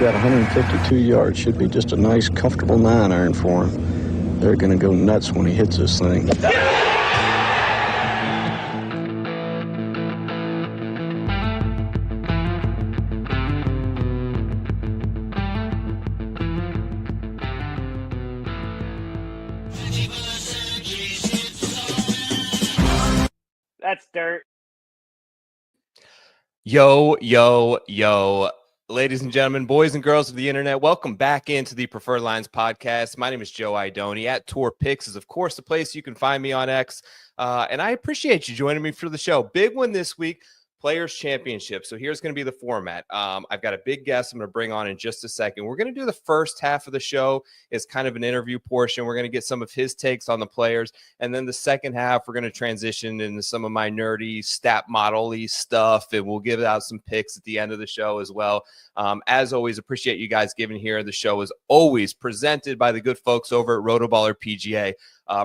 got 152 yards. Should be just a nice, comfortable 9-iron for him. They're going to go nuts when he hits this thing. That's dirt. Yo, yo, yo. Ladies and gentlemen, boys and girls of the internet, welcome back into the Preferred Lines podcast. My name is Joe Idoni. At Tour Picks is, of course, the place you can find me on X. And I appreciate you joining me for the show. Big one this week, Players Championship. So here's going to be the format. I've got a big guest I'm going to bring on in just a second. We're going to do the first half of the show is kind of an interview portion. We're going to get some of his takes on the players. And then the second half, we're going to transition into some of my nerdy stat model-y stuff. And we'll give out some picks at the end of the show as well. As always, appreciate you guys giving here. The show is always presented by the good folks over at Rotoballer PGA.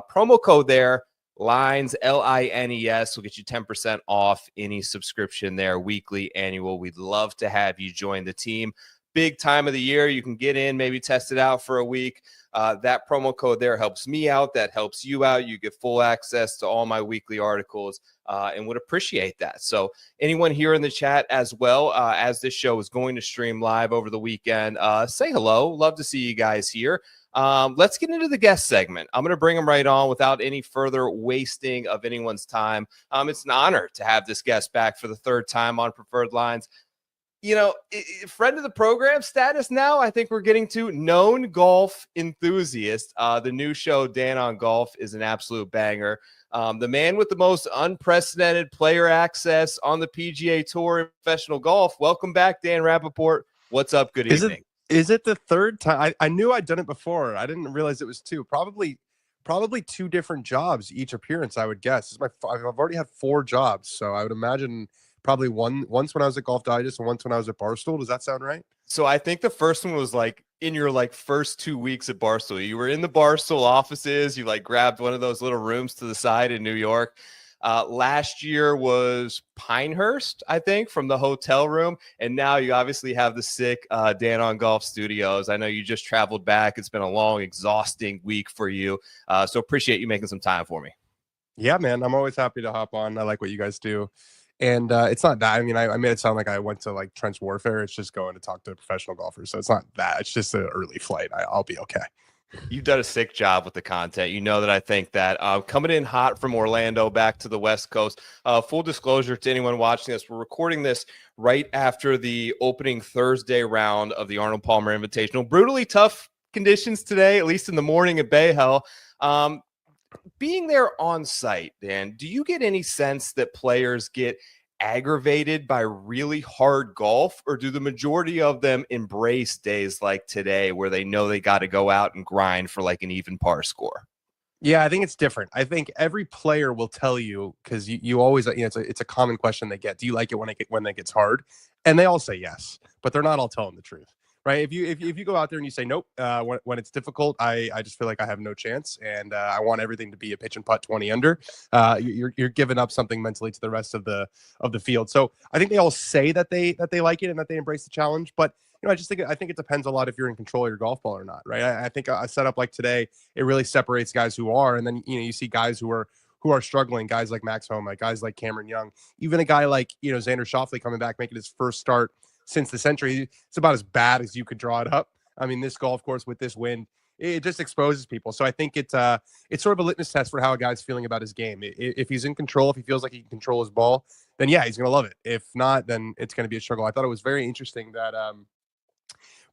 Promo code there. Lines, LINES will get you 10% off any subscription there, weekly, annual. We'd love to have you join the team. Big time of the year. You can get in, maybe test it out for a week. That promo code there helps me out. That helps you out. You get full access to all my weekly articles and would appreciate that. So anyone here in the chat as well, as this show is going to stream live over the weekend, say hello. Love to see you guys here. Let's get into the guest segment. I'm going to bring them right on without any further wasting of anyone's time. It's an honor to have this guest back for the third time on Preferred Lines. You know, friend of the program status now, I think we're getting to known golf enthusiast. The new show, Dan on Golf, is an absolute banger. The man with the most unprecedented player access on the PGA Tour in professional golf. Welcome back, Dan Rapaport. What's up? Good evening. Is it the third time? I knew I'd done it before. I didn't realize it was two. Probably two different jobs each appearance, I would guess. I've already had 4 jobs, so I would imagine probably once when I was at Golf Digest and once when I was at Barstool. Does that sound right? So I think the first one was like in your first 2 weeks at Barstool. You were in the Barstool offices. You grabbed one of those little rooms to the side in New York. Last year was Pinehurst, I think, from the hotel room. And now you obviously have the sick Dan on Golf studios. I know you just traveled back. It's been a long, exhausting week for you. So appreciate you making some time for me. Yeah, man. I'm always happy to hop on. I like what you guys do. And it's not that. I mean, I made it sound like I went to trench warfare. It's just going to talk to professional golfers. So it's not that. It's just an early flight. I'll be okay. You've done a sick job with the content. You know that I think that. Coming in hot from Orlando back to the West Coast. Full disclosure to anyone watching this, we're recording this right after the opening Thursday round of the Arnold Palmer Invitational. Brutally tough conditions today, at least in the morning at Bay Hill. Being there on site, Dan, do you get any sense that players get aggravated by really hard golf, or do the majority of them embrace days like today where they know they got to go out and grind for an even par score? Yeah, I think it's different. I think every player will tell you, because you always, it's a common question they get. Do you like it when it gets hard? And they all say yes, but they're not all telling the truth. Right. If you go out there and you say, nope, when it's difficult, I just feel like I have no chance. And I want everything to be a pitch and putt 20 under. You're giving up something mentally to the rest of the field. So I think they all say that they like it and that they embrace the challenge. But, I think it depends a lot if you're in control of your golf ball or not. Right. I think a setup like today, it really separates guys who are. And then, you see guys who are struggling, guys like Max Homa, guys like Cameron Young, even a guy like, Xander Schauffele coming back, making his first start since the century. It's about as bad as you could draw it up. I mean, this golf course with this wind, it just exposes people. So I think it's sort of a litmus test for how a guy's feeling about his game. If he's in control, if he feels like he can control his ball, then yeah, he's going to love it. If not, then it's going to be a struggle. I thought it was very interesting that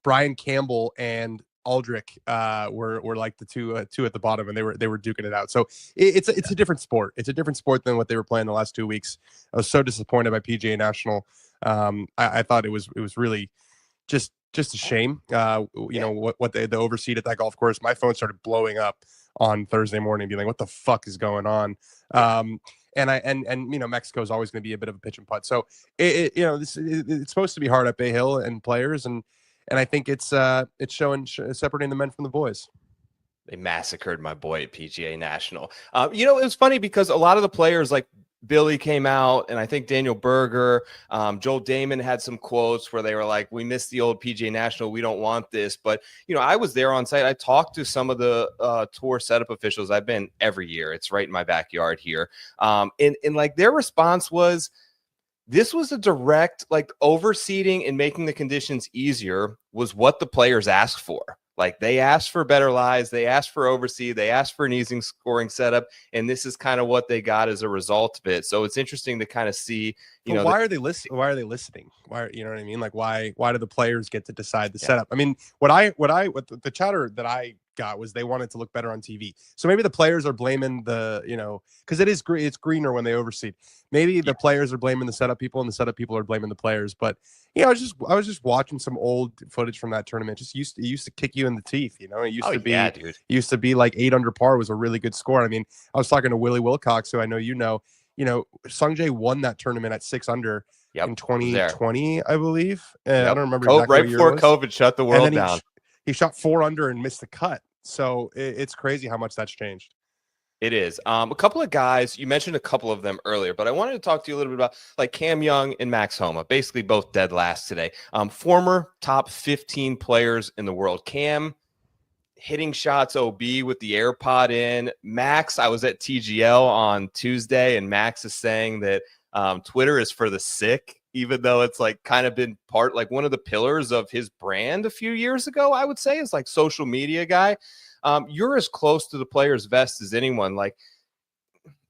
Brian Campbell and Aldrich were like the two at the bottom, and they were duking it out. So it's a different sport. It's a different sport than what they were playing the last 2 weeks. I was so disappointed by PGA National. I thought it was really just a shame. What the overseed at that golf course. My phone started blowing up on Thursday morning, being like, "What the fuck is going on?" And Mexico is always going to be a bit of a pitch and putt. So it's supposed to be hard at Bay Hill and players, and I think it's separating the men from the boys. They massacred my boy at PGA National. It was funny because a lot of the players Billy came out, and I think Daniel Berger, Joel Damon had some quotes where they were like, we miss the old PGA National. We don't want this. But, I was there on site. I talked to some of the tour setup officials. I've been every year. It's right in my backyard here. And like their response was, this was a direct, like, overseeding and making the conditions easier was what the players asked for. Like, they asked for better lies, they asked for overseed, they asked for an easy scoring setup, and this is kind of what they got as a result of it. So it's interesting to kind of see, why are they listening? Why are they listening? Why, you know what I mean? Like, why do the players get to decide the setup? I mean, what the chatter that I got was they wanted to look better on TV. So maybe the players are blaming the, because it's greener when they overseed. Maybe the players are blaming the setup people, and the setup people are blaming the players. But I was just watching some old footage from that tournament. It used to kick you in the teeth. It used to be like 8 under par was a really good score. I mean, I was talking to Willie Wilcox, who I know Sungjae won that tournament at 6 under in 2020, I believe. I don't remember exactly right before COVID shut the world down. He shot 4 under and missed the cut. So it's crazy how much that's changed. It is. A couple of guys, you mentioned a couple of them earlier, but I wanted to talk to you a little bit about like Cam Young and Max Homa, basically both dead last today. Former top 15 players in the world. Cam hitting shots OB with the AirPod in. Max, I was at TGL on Tuesday, and Max is saying that Twitter is for the sick, even though it's like kind of been like one of the pillars of his brand a few years ago, I would say, is like social media guy. You're as close to the player's vest as anyone. Like,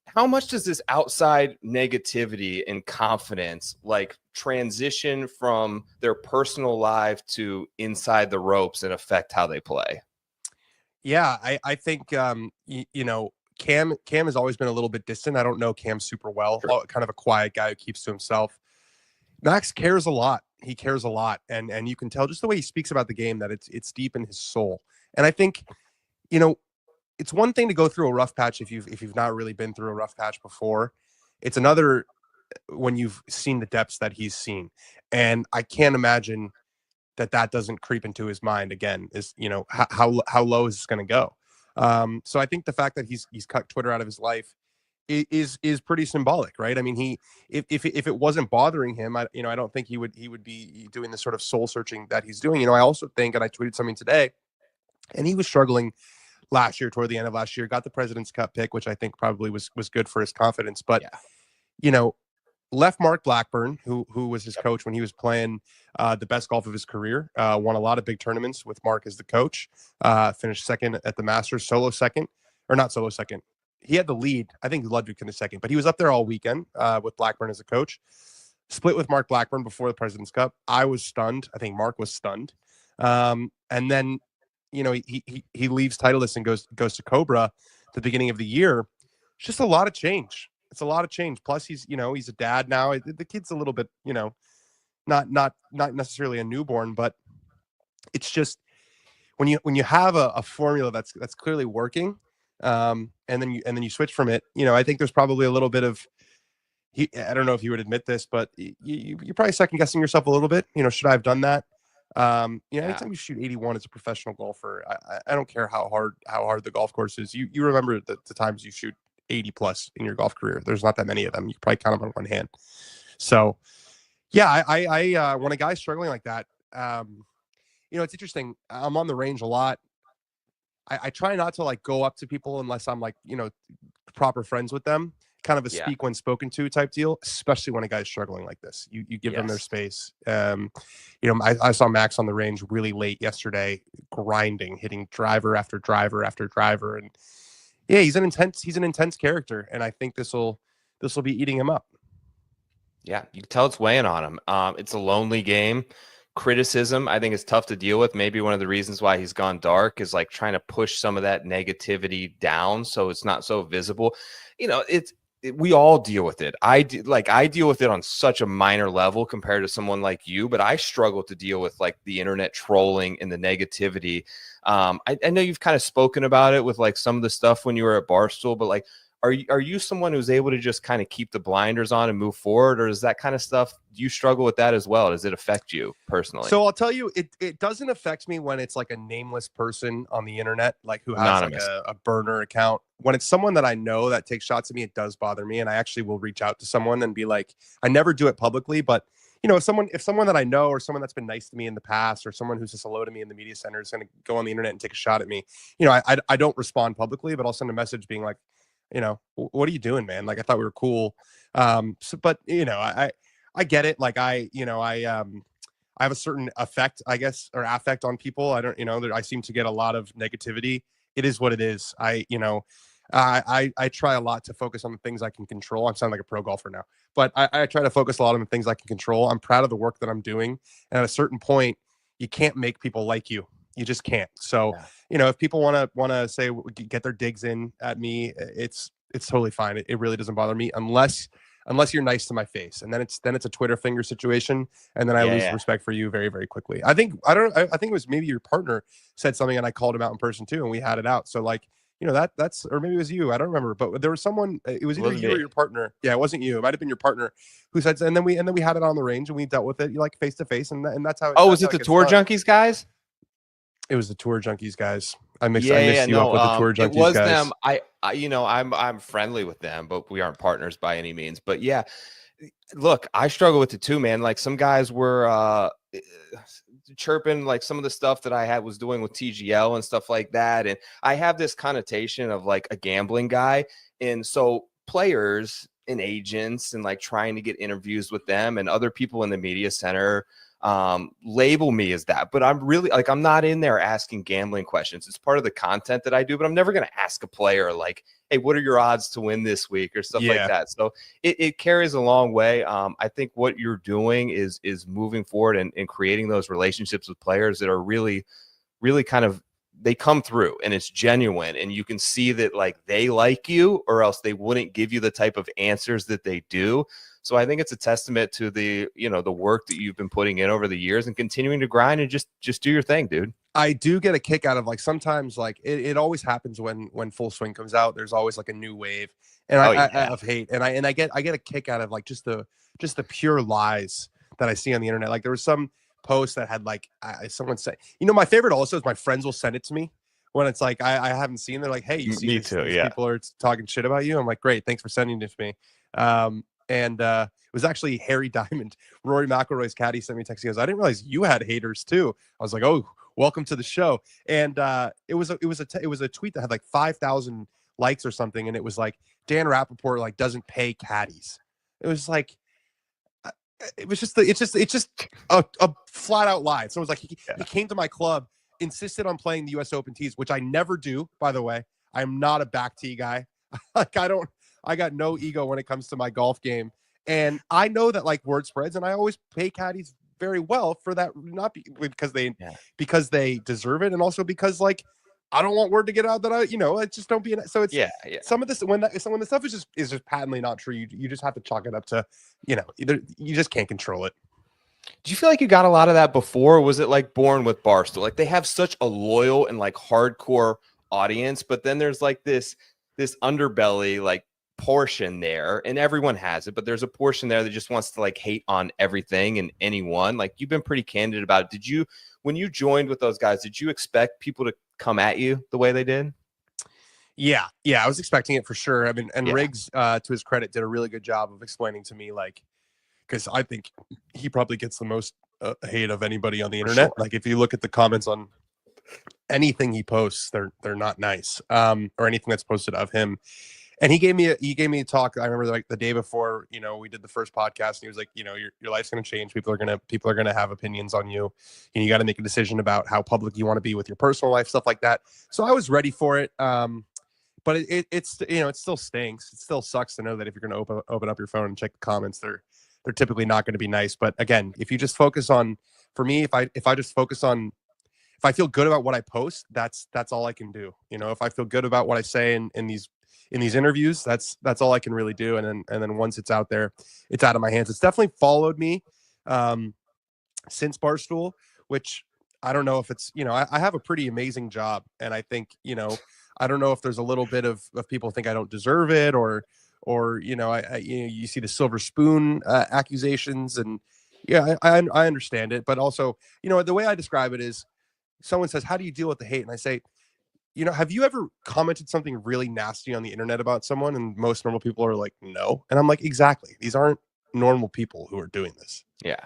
how much does this outside negativity and confidence like transition from their personal life to inside the ropes and affect how they play? Yeah, I think Cam has always been a little bit distant. I don't know Cam super well. Sure. Kind of a quiet guy who keeps to himself. Max cares a lot. He cares a lot, and you can tell just the way he speaks about the game that it's deep in his soul. And I think, it's one thing to go through a rough patch if you've not really been through a rough patch before. It's another when you've seen the depths that he's seen. And I can't imagine that doesn't creep into his mind again, is, how low is this going to go? So I think the fact that he's cut Twitter out of his life is pretty symbolic, right? I mean, if it wasn't bothering him, I don't think he would be doing the sort of soul searching that he's doing. I also think, and I tweeted something today, and he was struggling last year, toward the end of last year, got the President's Cup pick, which I think probably was good for his confidence. But, left Mark Blackburn, who was his coach when he was playing the best golf of his career, won a lot of big tournaments with Mark as the coach, finished second at the Masters, not solo second. He had the lead. I think Ludwig finished second, but he was up there all weekend with Blackburn as a coach. Split with Mark Blackburn before the President's Cup. I was stunned. I think Mark was stunned. And then, he leaves Titleist and goes to Cobra at the beginning of the year. It's just a lot of change. It's a lot of change. Plus, he's a dad now. The kid's a little bit, not necessarily a newborn, but it's just when you have a formula that's clearly working, and then you switch from it. I think there's probably a little bit of, I don't know if you would admit this, but you're probably second guessing yourself a little bit. Should I have done that? Anytime you shoot 81 as a professional golfer, I don't care how hard the golf course is. You remember the times you shoot 80 plus in your golf career. There's not that many of them. You probably count them on one hand. So yeah, I when a guy's struggling like that, it's interesting. I'm on the range a lot. I try not to like go up to people unless I'm like, proper friends with them. Kind of a speak when spoken to type deal, especially when a guy's struggling like this. You give them their space. I saw Max on the range really late yesterday, grinding, hitting driver after driver after driver, and he's an intense character, and I think this will be eating him up. Yeah, you can tell it's weighing on him. It's a lonely game. Criticism, I think, is tough to deal with. Maybe one of the reasons why he's gone dark is like trying to push some of that negativity down so it's not so visible. We all deal with it. I deal with it on such a minor level compared to someone like you, but I struggle to deal with like the internet trolling and the negativity. I know you've kind of spoken about it with like some of the stuff when you were at Barstool, but like, Are you someone who's able to just kind of keep the blinders on and move forward, or is that kind of stuff, do you struggle with that as well? Does it affect you personally? So I'll tell you, it doesn't affect me when it's like a nameless person on the internet, like who has Anonymous. like a burner account. When it's someone that I know that takes shots at me, it does bother me. And I actually will reach out to someone and be like, I never do it publicly, but you know, if someone that I know, or someone that's been nice to me in the past, or someone who's just hello to me in the media center is going to go on the internet and take a shot at me, you know, I don't respond publicly, but I'll send a message being like, you know, what are you doing, man? Like, I thought we were cool. But you know, I get it. Like I have a certain effect, I guess, or affect on people. I don't, you know, I seem to get a lot of negativity. It is what it is. I try a lot to focus on the things I can control. I'm sounding like a pro golfer now, but I try to focus a lot on the things I can control. I'm proud of the work that I'm doing. And at a certain point, you can't make people like you. You just can't. So, you know, if people want to say, get their digs in at me, it's totally fine. It really doesn't bother me unless you're nice to my face. And then it's a Twitter finger situation. And then I lose respect for you very, very quickly. I think it was maybe your partner said something and I called him out in person too. And we had it out. So like, you know, that's, or maybe it was you, I don't remember, but there was someone, it was either you or your partner. Yeah, it wasn't you. It might've been your partner who said, and then we had it on the range and we dealt with it like face to face. And that's how. Was it the Tour Junkies guys? It was the Tour Junkies guys. I mixed you up with the Tour Junkies guys. It was them. I you know, I'm friendly with them, but we aren't partners by any means. But yeah, look, I struggle with it too, man. Like some guys were chirping like some of the stuff that I was doing with TGL and stuff like that. And I have this connotation of like a gambling guy. And so players and agents and like trying to get interviews with them and other people in the media center label me as that, but I'm really like, I'm not in there asking gambling questions. It's part of the content that I do, but I'm never going to ask a player like, hey, what are your odds to win this week or stuff like that. So it carries a long way. I think what you're doing is moving forward and creating those relationships with players that are really, really kind of, they come through and it's genuine and you can see that like they like you or else they wouldn't give you the type of answers that they do. So I think it's a testament to the, you know, the work that you've been putting in over the years and continuing to grind and just do your thing, dude. I do get a kick out of like sometimes like it always happens when Full Swing comes out. There's always like a new wave and of hate and I get a kick out of like just the pure lies that I see on the internet. Like there was some post that had like someone say, you know, my favorite also is my friends will send it to me when it's like I haven't seen. They're like, hey, you see, these people are talking shit about you. I'm like, great, thanks for sending it to me. And it was actually Harry Diamond, Rory McIlroy's caddy, sent me a text. He goes, I didn't realize you had haters too. I was like, oh, welcome to the show. And it was a tweet that had like 5,000 likes or something, and it was like Dan Rapaport like doesn't pay caddies. It was like it's just a flat out lie. So it was like he came to my club, insisted on playing the U.S. Open tees, which I never do. By the way, I'm not a back tee guy. Like I got no ego when it comes to my golf game. And I know that like word spreads and I always pay caddies very well for that, not because they deserve it. And also because like, I don't want word to get out that I just don't be so it's some of this, when the stuff is just patently not true. You just have to chalk it up to, either you just can't control it. Do you feel like you got a lot of that before? Or was it like born with Barstool? Like they have such a loyal and like hardcore audience, but then there's like this underbelly, like portion there, and everyone has it, but there's a portion there that just wants to like hate on everything and anyone. Like you've been pretty candid about it. When you joined with those guys, did you expect people to come at you the way they did? Yeah, I was expecting it for sure. I mean, and Riggs, to his credit, did a really good job of explaining to me, like, because I think he probably gets the most hate of anybody on the internet. Sure. Like if you look at the comments on anything he posts, they're not nice, or anything that's posted of him. And he gave me a talk. I remember like the day before, we did the first podcast, and he was like, your life's going to change. People are going to have opinions on you, and you got to make a decision about how public you want to be with your personal life, stuff like that. So I was ready for it. But it still stinks. It still sucks to know that if you're going to open up your phone and check the comments, they're typically not going to be nice. But again, if you just focus on, for me, if I feel good about what I post, that's all I can do. If I feel good about what I say in these interviews, that's all I can really do. And then once it's out there, it's out of my hands. It's definitely followed me since Barstool, which I don't know if it's, I have a pretty amazing job. And I think, I don't know if there's a little bit of people think I don't deserve it, or you see the silver spoon accusations, and yeah, I understand it, but also, the way I describe it is, someone says, "How do you deal with the hate?" And I say, have you ever commented something really nasty on the internet about someone? And most normal people are like, no. And I'm like, exactly. These aren't normal people who are doing this. Yeah.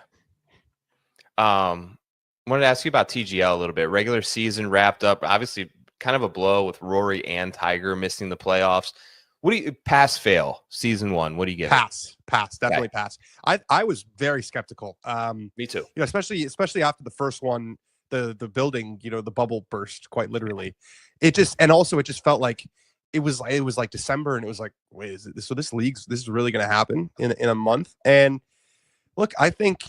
Wanted to ask you about TGL a little bit. Regular season wrapped up, obviously kind of a blow with Rory and Tiger missing the playoffs. What do you pass fail season one? What do you get? Pass, definitely pass. I was very skeptical. Me too. Especially after the first one, the building, the bubble burst quite literally. It just felt like it was like December, and it was like, wait, is it so this is really going to happen in a month? And look, I think,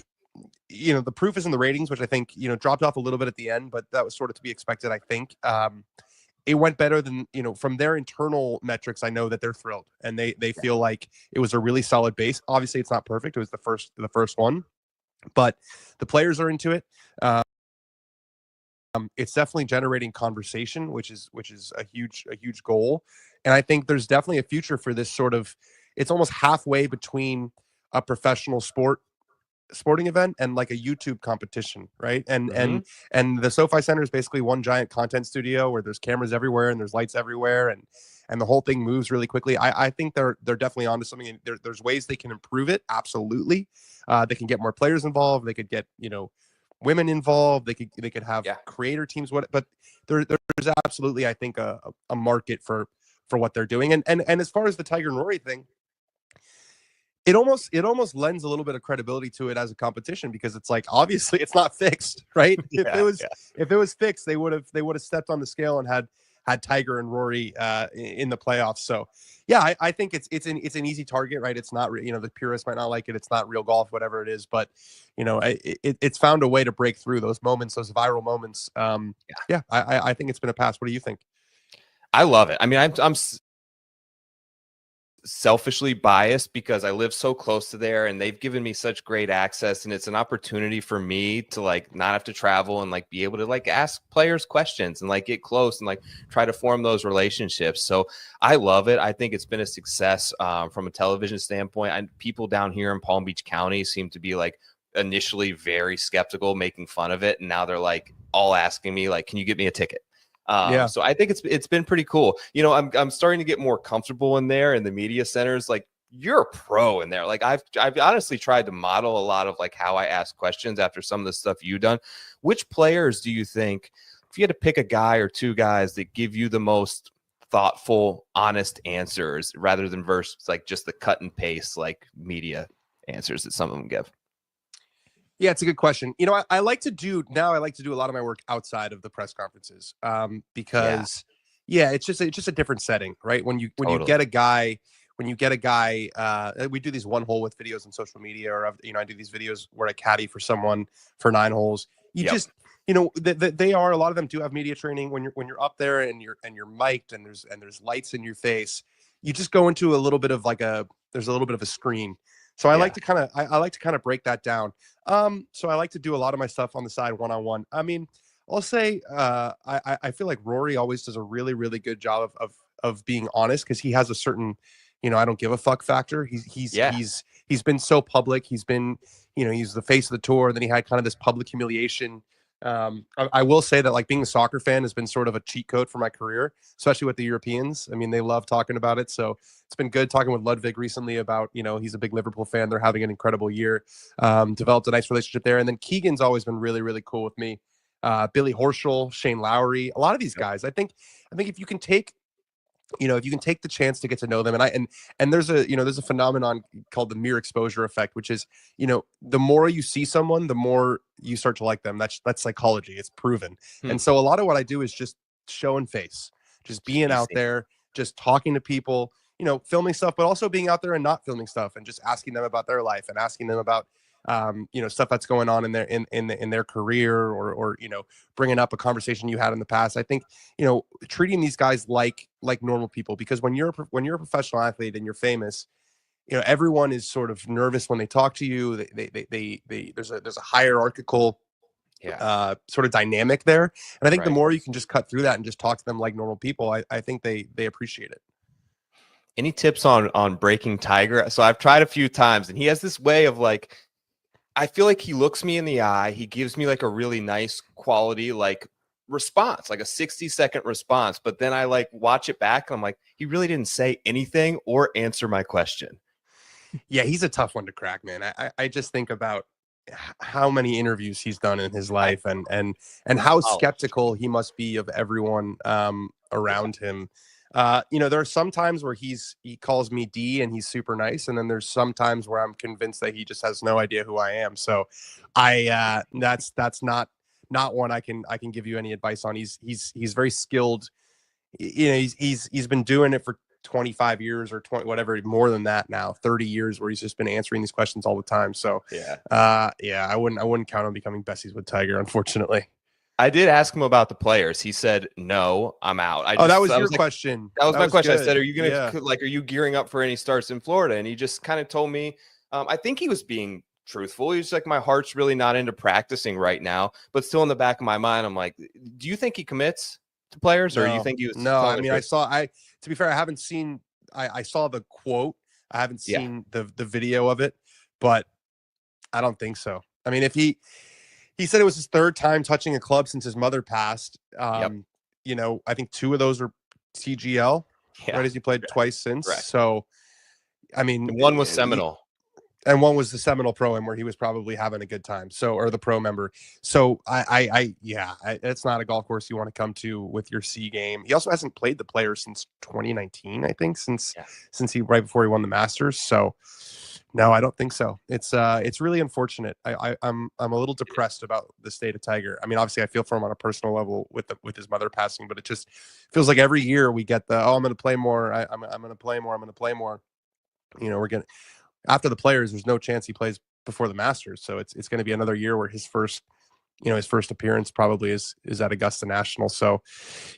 the proof is in the ratings, which I think, dropped off a little bit at the end, but that was sort of to be expected. I think it went better than, from their internal metrics. I know that they're thrilled, and they feel like it was a really solid base. Obviously it's not perfect. It was the first one, but the players are into it. It's definitely generating conversation, which is a huge goal. And I think there's definitely a future for this sort of, it's almost halfway between a professional sporting event and like a YouTube competition, right? And the SoFi Center is basically one giant content studio where there's cameras everywhere and there's lights everywhere, and the whole thing moves really quickly. I think they're definitely onto something, and there's ways they can improve it. Absolutely. They can get more players involved. They could get, women involved. They could have creator teams. But there's absolutely, I think, a market for what they're doing. And as far as the Tiger and Rory thing, it almost lends a little bit of credibility to it as a competition, because it's like, obviously it's not fixed, right? If it was fixed, they would have stepped on the scale and had Tiger and Rory in the playoffs. So yeah, I think it's an easy target, right? It's not, the purists might not like it. It's not real golf, whatever it is, but it's found a way to break through those moments, those viral moments. I think it's been a pass. What do you think? I love it. I mean, I'm selfishly biased because I live so close to there, and they've given me such great access, and it's an opportunity for me to like not have to travel and like be able to like ask players questions and like get close and like try to form those relationships. So I love it. I think it's been a success from a television standpoint. And people down here in Palm Beach County seem to be like initially very skeptical, making fun of it, and now they're like all asking me like, can you get me a ticket? So I think it's been pretty cool. I'm starting to get more comfortable in there in the media centers. Like, you're a pro in there. Like, I've honestly tried to model a lot of like how I ask questions after some of the stuff you've done. Which players do you think, if you had to pick a guy or two guys that give you the most thoughtful, honest answers rather than versus like just the cut and paste like media answers that some of them give? Yeah, it's a good question. I like to do a lot of my work outside of the press conferences, because it's just a different setting, right? When you get a guy, we do these one hole with videos on social media, or I do these videos where I caddy for someone for 9 holes. They are, a lot of them do have media training. When you're up there and you're mic'd and there's lights in your face, you just go into a little bit of there's a little bit of a screen. So I like to kind of break that down. So I like to do a lot of my stuff on the side one-on-one. I mean, I'll say I feel like Rory always does a really, really good job of being honest, because he has a certain, I don't give a fuck factor. He's been so public. He's been, he's the face of the tour. Then he had kind of this public humiliation. I will say that like being a soccer fan has been sort of a cheat code for my career, especially with the Europeans. I mean, they love talking about it. So it's been good talking with Ludwig recently about, he's a big Liverpool fan. They're having an incredible year, developed a nice relationship there. And then Keegan's always been really, really cool with me. Billy Horschel, Shane Lowry, a lot of these guys. I think if you can take, if you can take the chance to get to know them, and there's a phenomenon called the mere exposure effect, which is, the more you see someone, the more you start to like them. That's psychology. It's proven. And so a lot of what I do is just show and face, just being out there, just talking to people, filming stuff, but also being out there and not filming stuff, and just asking them about their life and asking them about, stuff that's going on in their career, or bringing up a conversation you had in the past. I think, treating these guys like normal people, because when you're a professional athlete and you're famous, everyone is sort of nervous when they talk to you. There's a hierarchical sort of dynamic there. And I think the Right. more you can just cut through that and just talk to them like normal people, I think they appreciate it. Any tips on breaking Tiger? So I've tried a few times, and he has this way of like, I feel like he looks me in the eye. He gives me like a really nice quality like response, like a 60-second response. But then I like watch it back and I'm like, he really didn't say anything or answer my question. Yeah, he's a tough one to crack, man. I just think about how many interviews he's done in his life and how skeptical he must be of everyone around him. There are some times where he calls me D and he's super nice, and then there's some times where I'm convinced that he just has no idea who I am. So that's not one I can give you any advice on. He's very skilled. He's been doing it for 25 years or 20, whatever, more than that now, 30 years, where he's just been answering these questions all the time. So I wouldn't count on becoming besties with Tiger, unfortunately. I did ask him about the players. He said, "No, I'm out." That was your question. That was my question. Good. I said, "Are you are you gearing up for any starts in Florida?" And he just kind of told me, I think he was being truthful. He was like, "My heart's really not into practicing right now," but still in the back of my mind, I'm like, "Do you think he commits to players, or you think he was?" No, I mean, to be fair, I haven't seen. I saw the quote. I haven't seen the video of it, but I don't think so. I mean, if he said it was his third time touching a club since his mother passed. I think 2 of those are TGL, right? As he played twice since. Correct. So, I mean, one was Seminole. And one was the Seminole Pro-Am, where he was probably having a good time. So, or the pro member. So it's not a golf course you want to come to with your C game. He also hasn't played the Players since 2019, I think, since right before he won the Masters. So no, I don't think so. It's really unfortunate. I'm a little depressed about the state of Tiger. I mean, obviously I feel for him on a personal level with his mother passing, but it just feels like every year we get I'm going to play more. I'm going to play more. I'm going to play more. We're going to, after the Players, there's no chance he plays before the Masters. So it's going to be another year where his first appearance probably is at Augusta National. So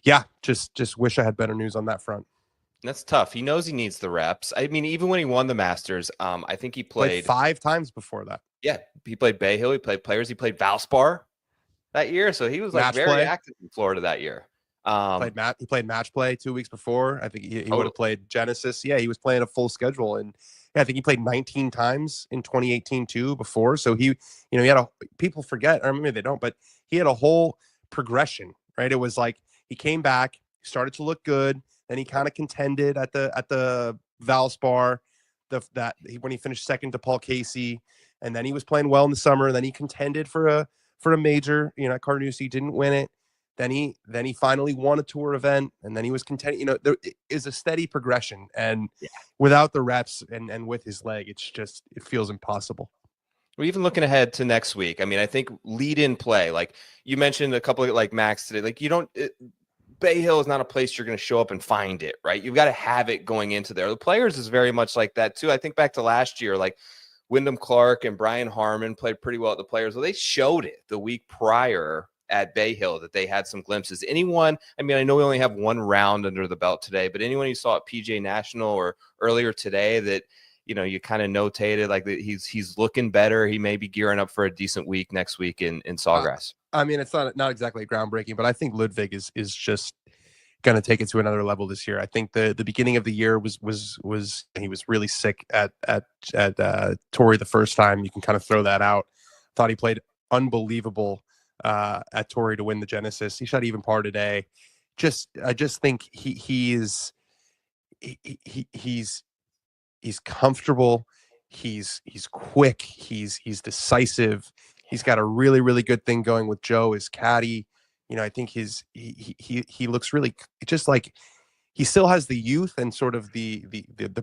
yeah, just wish I had better news on that front. That's tough. He knows he needs the reps. I mean, even when he won the Masters, I think he played 5 times before that. Yeah, he played Bay Hill. He played Players. He played Valspar that year. So he was like very active in Florida that year. He played match play 2 weeks before. I think he would have played Genesis. Yeah, he was playing a full schedule, and I think he played 19 times in 2018 too before. So he had people forget, or maybe they don't, but he had a whole progression, right? It was like he came back, started to look good, then he kind of contended at the Valspar, when he finished second to Paul Casey, and then he was playing well in the summer, and then he contended for a major, at Carnoustie, didn't win it. Then he finally won a tour event, and then he was contending. There is a steady progression, and without the reps and with his leg, it feels impossible. We're even looking ahead to next week. I mean, I think lead in play, like you mentioned a couple of like Max today, like Bay Hill is not a place you're going to show up and find it, right? You've got to have it going into there. The Players is very much like that too. I think back to last year, like Wyndham Clark and Brian Harmon played pretty well at the Players. Well, they showed it the week prior at Bay Hill that they had some glimpses. I mean, I know we only have one round under the belt today, but anyone you saw at PGA National or earlier today that, you kind of notated like that he's looking better. He may be gearing up for a decent week next week in Sawgrass. I mean, it's not exactly groundbreaking, but I think Ludwig is just going to take it to another level this year. I think the beginning of the year was he was really sick at Torrey the first time. You can kind of throw that out. Thought he played unbelievable at Torrey to win the Genesis. He shot even par today. I just think he's comfortable. He's quick. He's decisive. He's got a really, really good thing going with Joe, his caddy. I think he looks really just like he still has the youth and sort of the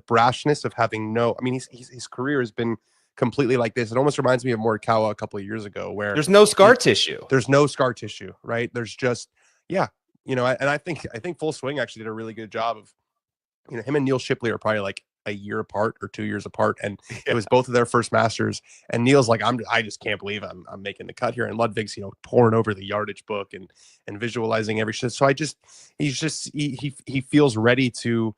brashness of having his career has been completely like this. It almost reminds me of Morikawa a couple of years ago, where there's no scar tissue. There's no scar tissue, right? There's just, and I think Full Swing actually did a really good job of, him and Neil Shipley are probably like a year apart or 2 years apart, and it was both of their first Masters. And Neil's like, I just can't believe I'm making the cut here. And Ludwig's pouring over the yardage book and visualizing every shit. So he feels ready to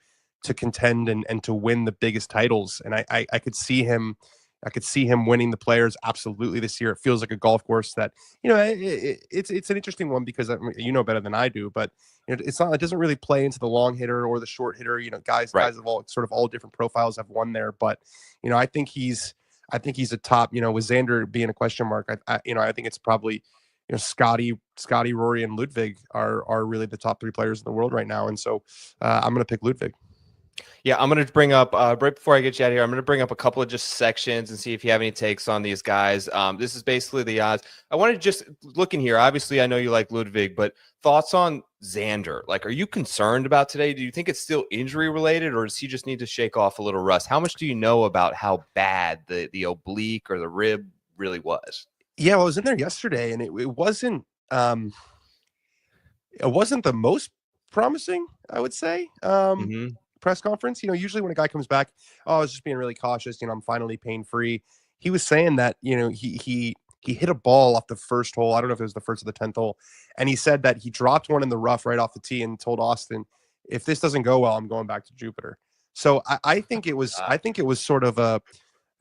contend and to win the biggest titles. And I could see him, I could see him winning the Players absolutely this year. It feels like a golf course that, it's an interesting one because you know better than I do, but it's not. It doesn't really play into the long hitter or the short hitter. Guys of all different profiles have won there, but I think he's a top. With Xander being a question mark, I think it's probably Scotty, Rory, and Ludwig are really the top 3 players in the world right now, and so I'm going to pick Ludwig. Yeah, I'm going to bring up, right before I get you out of here, I'm going to bring up a couple of just sections and see if you have any takes on these guys. This is basically the odds. I want to just look in here. Obviously, I know you like Ludwig, but thoughts on Xander? Like, are you concerned about today? Do you think it's still injury related, or does he just need to shake off a little rust? How much do you know about how bad the oblique or the rib really was? Yeah, well, I was in there yesterday, and it wasn't the most promising, I would say. Press conference, usually when a guy comes back, I was just being really cautious, I'm finally pain free. He was saying that he hit a ball off the first hole. I don't know if it was the first or the 10th hole, and he said that he dropped one in the rough right off the tee and told Austin, if this doesn't go well, I'm going back to Jupiter. So I think it was sort of a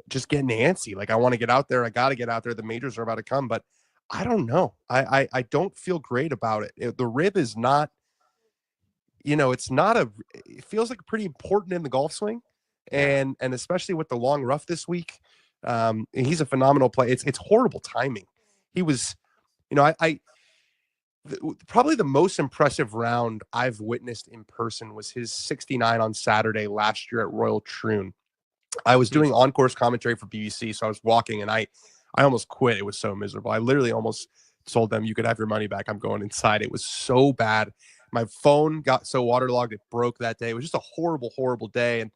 just getting antsy. Like, I want to get out there. I got to get out there. The majors are about to come, but I don't know. I don't feel great about it. The rib is not, it feels like pretty important in the golf swing, and especially with the long rough this week. He's a phenomenal player. It's horrible timing. He was, probably the most impressive round I've witnessed in person was his 69 on Saturday last year at Royal Troon. I was doing on-course commentary for BBC, so I was walking, and I almost quit. It was so miserable. I literally almost told them, you could have your money back. I'm going inside. It was so bad. My phone got so waterlogged it broke that day. It was just a horrible, horrible day, and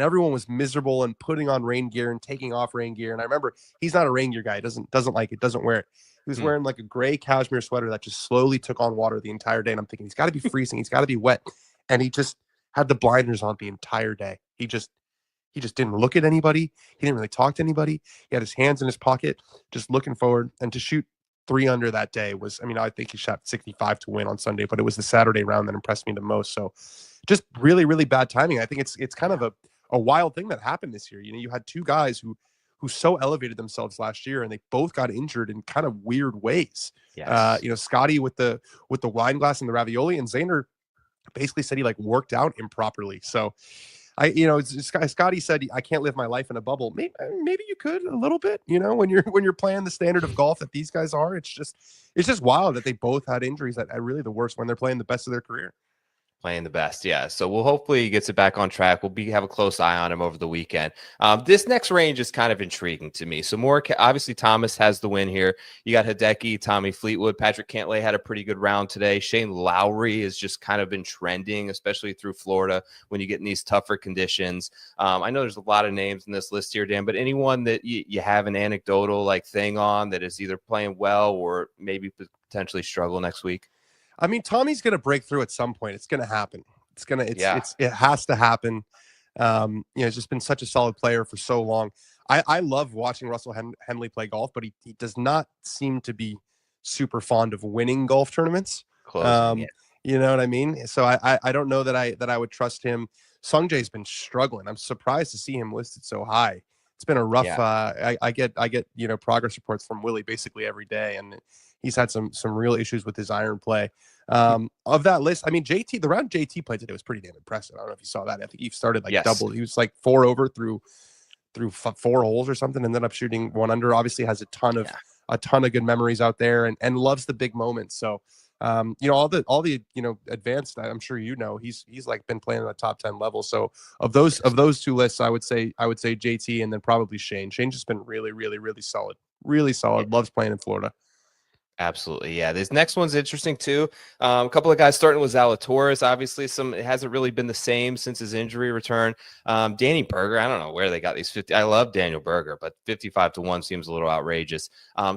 everyone was miserable and putting on rain gear and taking off rain gear. And I remember, he's not a rain gear guy. He doesn't like it, doesn't wear it. He was wearing like a gray cashmere sweater that just slowly took on water the entire day. And I'm thinking, he's got to be freezing. He's got to be wet. And he just had the blinders on the entire day. He just didn't look at anybody. He didn't really talk to anybody. He had his hands in his pocket, just looking forward. And to shoot 3 under that day was, I think he shot 65 to win on Sunday, but it was the Saturday round that impressed me the most. So just really, really bad timing. I think it's kind of a wild thing that happened this year. You had 2 guys who so elevated themselves last year, and they both got injured in kind of weird ways. Yes. Scotty with the wine glass and the ravioli, and Xander basically said he worked out improperly. So Scotty said, I can't live my life in a bubble. Maybe you could a little bit, when you're playing the standard of golf that these guys are. It's just wild that they both had injuries at really the worst when they're playing the best of their career. Playing the best, yeah. So we'll hopefully he gets it back on track. We'll have a close eye on him over the weekend. This next range is kind of intriguing to me. So obviously Thomas has the win here. You got Hideki, Tommy Fleetwood, Patrick Cantlay had a pretty good round today. Shane Lowry has just kind of been trending, especially through Florida when you get in these tougher conditions. I know there's a lot of names in this list here, Dan, but anyone that you have an anecdotal thing on that is either playing well or maybe potentially struggle next week? Tommy's going to break through at some point. It's going to happen. It has to happen. He's just been such a solid player for so long. I love watching Russell Henley play golf, but he does not seem to be super fond of winning golf tournaments. Closing, You know what I mean? So I don't know that I would trust him. Sungjae's been struggling. I'm surprised to see him listed so high. It's been a rough. I get progress reports from Willie basically every day, and he's had some real issues with his iron play. Of that list, JT, the round JT played today was pretty damn impressive. I don't know if you saw that. I think he started double. He was 4 over through 4 holes or something, and ended up shooting 1 under. Obviously has a ton of good memories out there, and loves the big moments. So all the advanced, I'm sure he's been playing at the top 10 level. So of those 2 lists, I would say JT, and then probably Shane. Shane's just been really, really, really solid. Really solid. Loves playing in Florida. Absolutely. Yeah. This next one's interesting too. A couple of guys starting with Zalatoris. Obviously it hasn't really been the same since his injury return. Danny Berger, I don't know where they got these 50. I love Daniel Berger, but 55 to 1 seems a little outrageous.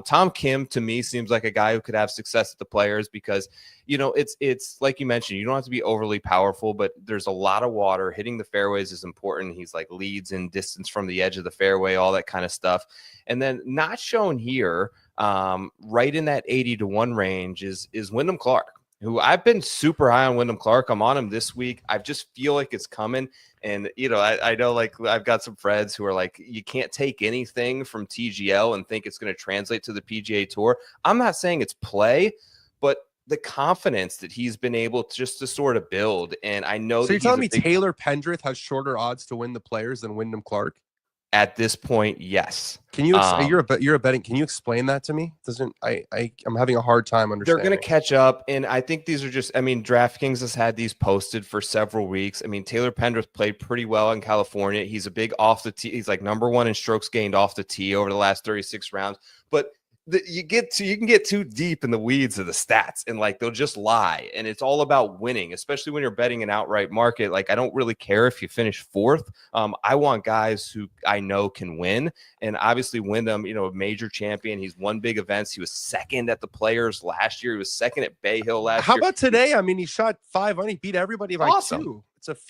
Tom Kim to me seems like a guy who could have success at the Players because, it's like you mentioned, you don't have to be overly powerful, but there's a lot of water. Hitting the fairways is important. He's leads in distance from the edge of the fairway, all that kind of stuff. And then not shown here, right in that 80 to 1 range is Wyndham Clark, who I've been super high on. Wyndham Clark. I'm on him this week. I just feel like it's coming. And, you know, I know, like, I've got some friends who are like, you can't take anything from TGL and think it's going to translate to the PGA Tour. I'm not saying it's play, but the confidence that he's been able to sort of build. And I know So that you're telling me he's a big, Taylor Pendrith has shorter odds to win the Players than Wyndham Clark? at this point, yes. Can you you're a betting? Can you explain that to me? Doesn't I'm having a hard time They're understanding. going to catch up, and I think these are just, I mean, DraftKings has had these posted for several weeks. I mean, Taylor Pendrith played pretty well in California. He's a big off the tee. He's like #1 in strokes gained off the tee over the last 36 rounds. But you can get too deep in the weeds of the stats, and like they'll just lie. And it's all about winning, especially when you're betting an outright market. Like, I don't really care if you finish fourth. I want guys who I know can win. And obviously Wyndham, you know, a major champion. He's won big events. He was second at the Players last year. He was second at Bay Hill last year. How about today? I mean, he shot 5 on. He beat everybody by Awesome. 2.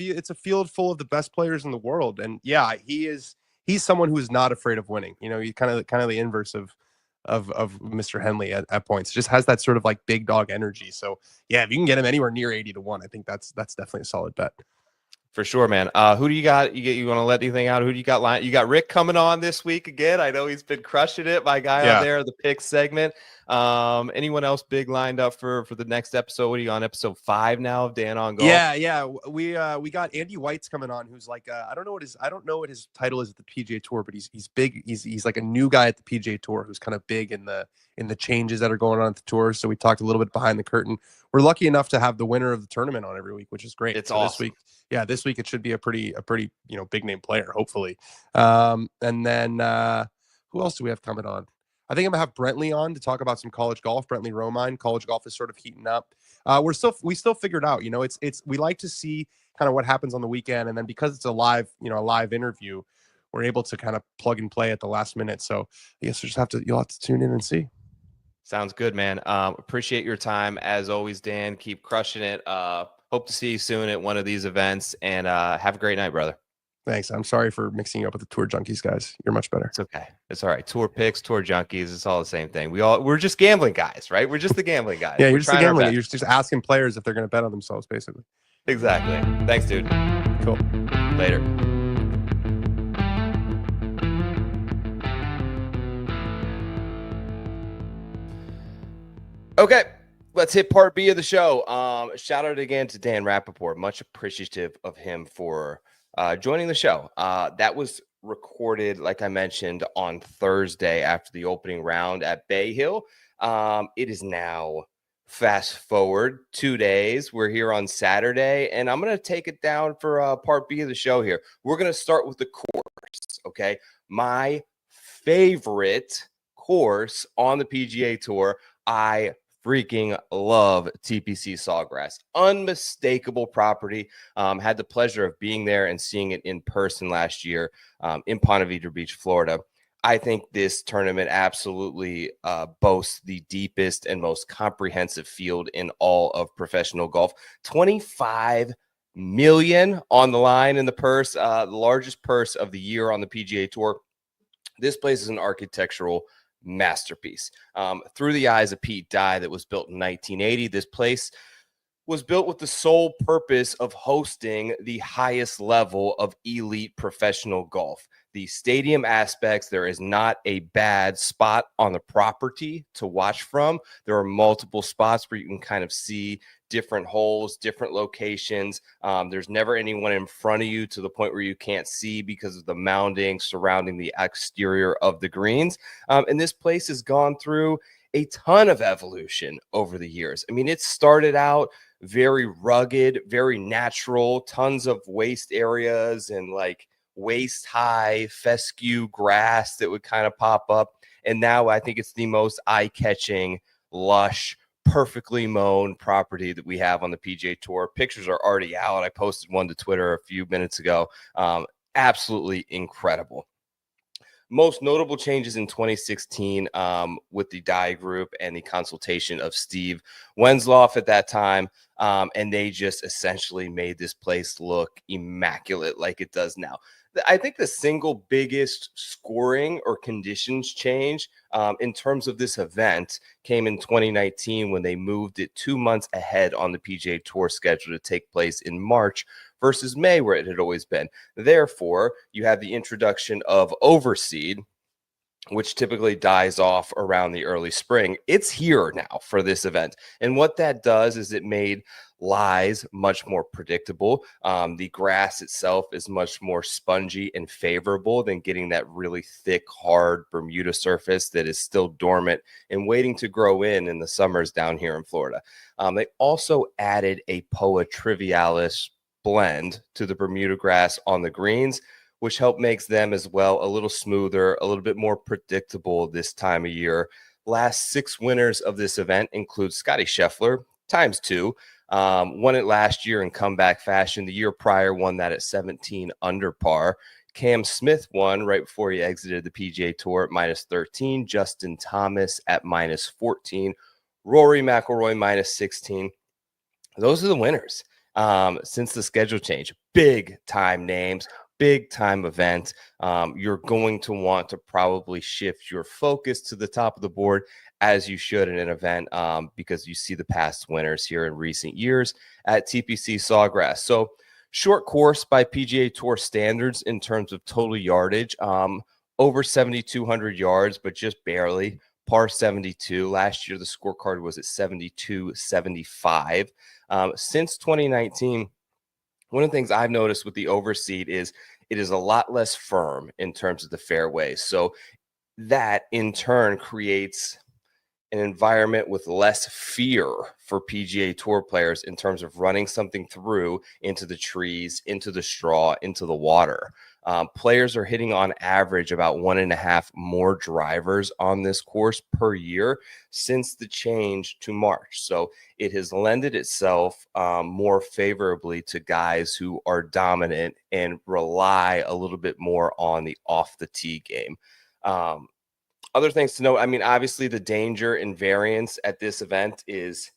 It's a field full of the best players in the world, and yeah, he's someone who is not afraid of winning. You know, he's kind of the inverse of Mr. Henley at points. Just has that sort of like big dog energy. So yeah, if you can get him anywhere near 80-1, I think that's definitely a solid bet. For sure, man. Who do you got? You want to let anything out? Who do you got? You got Rick coming on this week again. I know he's been crushing it. My guy on there, the pick segment. Anyone else big lined up for the next episode? What are you on, episode 5 now of Dan on Golf? Yeah. We got Andy White's coming on, who's like I don't know what his title is at the PGA Tour, but he's big. He's like a new guy at the PGA Tour who's kind of big in the changes that are going on at the tour. So we talked a little bit behind the curtain. We're lucky enough to have the winner of the tournament on every week, which is great. It's so awesome. This week it should be a pretty big name player, hopefully. And then who else do we have coming on? I think I'm gonna have Brentley on to talk about some college golf. Brentley Romine. College golf is sort of heating up. We still figured out. You know, it's we like to see kind of what happens on the weekend, and then because it's a live interview, we're able to kind of plug and play at the last minute. So I guess you'll have to tune in and see. Sounds good, man. Appreciate your time as always, Dan. Keep crushing it. Hope to see you soon at one of these events, and have a great night, brother. Thanks. I'm sorry for mixing you up with the Tour Junkies guys. You're much better. It's okay. It's all right. Tour picks, Tour Junkies. It's all the same thing. We're just gambling guys, right? We're just the gambling guys. Yeah, you're just the gambling. You're just asking players if they're going to bet on themselves, basically. Exactly. Thanks, dude. Cool. Later. Okay, let's hit part B of the show. Shout out again to Dan Rapaport. Much appreciative of him for joining the show. That was recorded, like I mentioned, on Thursday after the opening round at Bay Hill. It is now fast forward 2 days. We're here on Saturday, and I'm going to take it down for part B of the show here. We're going to start with the course, okay? My favorite course on the PGA Tour. I freaking love TPC Sawgrass. Unmistakable property. Had the pleasure of being there and seeing it in person last year in Ponte Vedra Beach, Florida. I think this tournament absolutely boasts the deepest and most comprehensive field in all of professional golf. 25 million on the line in the purse, the largest purse of the year on the PGA Tour. This place is an architectural masterpiece. Through the eyes of Pete Dye, that was built in 1980. This place was built with the sole purpose of hosting the highest level of elite professional golf. The stadium aspects, there is not a bad spot on the property to watch from. There are multiple spots where you can kind of see different holes, different locations. There's never anyone in front of you to the point where you can't see because of the mounding surrounding the exterior of the greens. And this place has gone through a ton of evolution over the years. I mean, it started out very rugged, very natural, tons of waste areas and like waist high fescue grass that would kind of pop up. And now I think it's the most eye-catching, lush, perfectly mown property that we have on the PGA Tour. Pictures are already out. I posted one to Twitter a few minutes ago. Absolutely incredible. Most notable changes in 2016 with the Dye Group and the consultation of Steve Wensloff at that time. and they just essentially made this place look immaculate like it does now. I think the single biggest scoring or conditions change in terms of this event came in 2019 when they moved it 2 months ahead on the PGA Tour schedule to take place in March versus May, where it had always been. Therefore, you have the introduction of overseed, which typically dies off around the early spring. It's here now for this event. And what that does is it made lies much more predictable. The grass itself is much more spongy and favorable than getting that really thick, hard Bermuda surface that is still dormant and waiting to grow in the summers down here in Florida. They also added a Poa trivialis blend to the Bermuda grass on the greens, which makes them as well a little smoother, a little bit more predictable this time of year. Last 6 winners of this event include Scotty Scheffler, ×2, won it last year in comeback fashion. The year prior won that at 17 under par. Cam Smith won right before he exited the PGA Tour at -13. Justin Thomas at -14. Rory McIlroy -16. Those are the winners since the schedule change. Big time names. Big time event. You're going to want to probably shift your focus to the top of the board, as you should in an event, because you see the past winners here in recent years at TPC Sawgrass. So short course by PGA Tour standards in terms of total yardage, over 7,200 yards, but just barely. Par 72. Last year, the scorecard was at 72.75. Since 2019, one of the things I've noticed with the overseed is it is a lot less firm in terms of the fairway. So that in turn creates an environment with less fear for PGA Tour players in terms of running something through into the trees, into the straw, into the water. Players are hitting on average about 1.5 more drivers on this course per year since the change to March. So it has lended itself more favorably to guys who are dominant and rely a little bit more on the off the tee game. Other things to note, I mean, obviously the danger and variance at this event is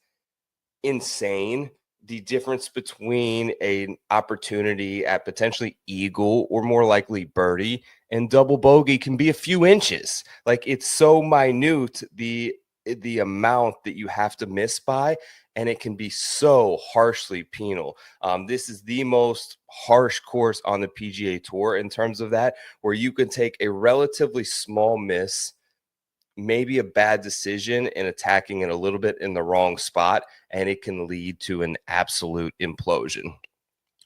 insane. The difference between an opportunity at potentially eagle or more likely birdie and double bogey can be a few inches. Like, it's so minute, the amount that you have to miss by, and it can be so harshly penal. This is the most harsh course on the PGA Tour in terms of that, where you can take a relatively small miss, maybe a bad decision in attacking it a little bit in the wrong spot, and it can lead to an absolute implosion.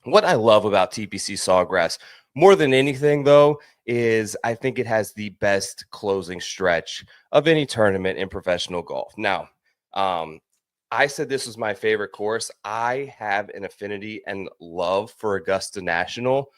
What I love about TPC Sawgrass more than anything, though, is I think it has the best closing stretch of any tournament in professional golf. Now, I said this was my favorite course. I have an affinity and love for Augusta National,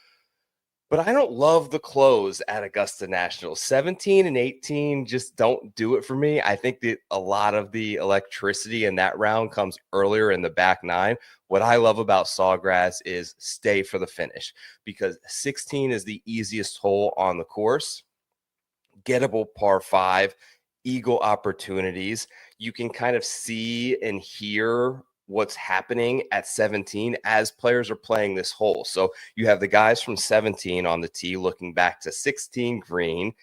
but I don't love the close at Augusta National. 17 and 18 just don't do it for me. I think that a lot of the electricity in that round comes earlier in the back nine. What I love about Sawgrass is stay for the finish, because 16 is the easiest hole on the course. Gettable par 5, eagle opportunities. You can kind of see and hear what's happening at 17 as players are playing this hole. So you have the guys from 17 on the tee looking back to 16 green.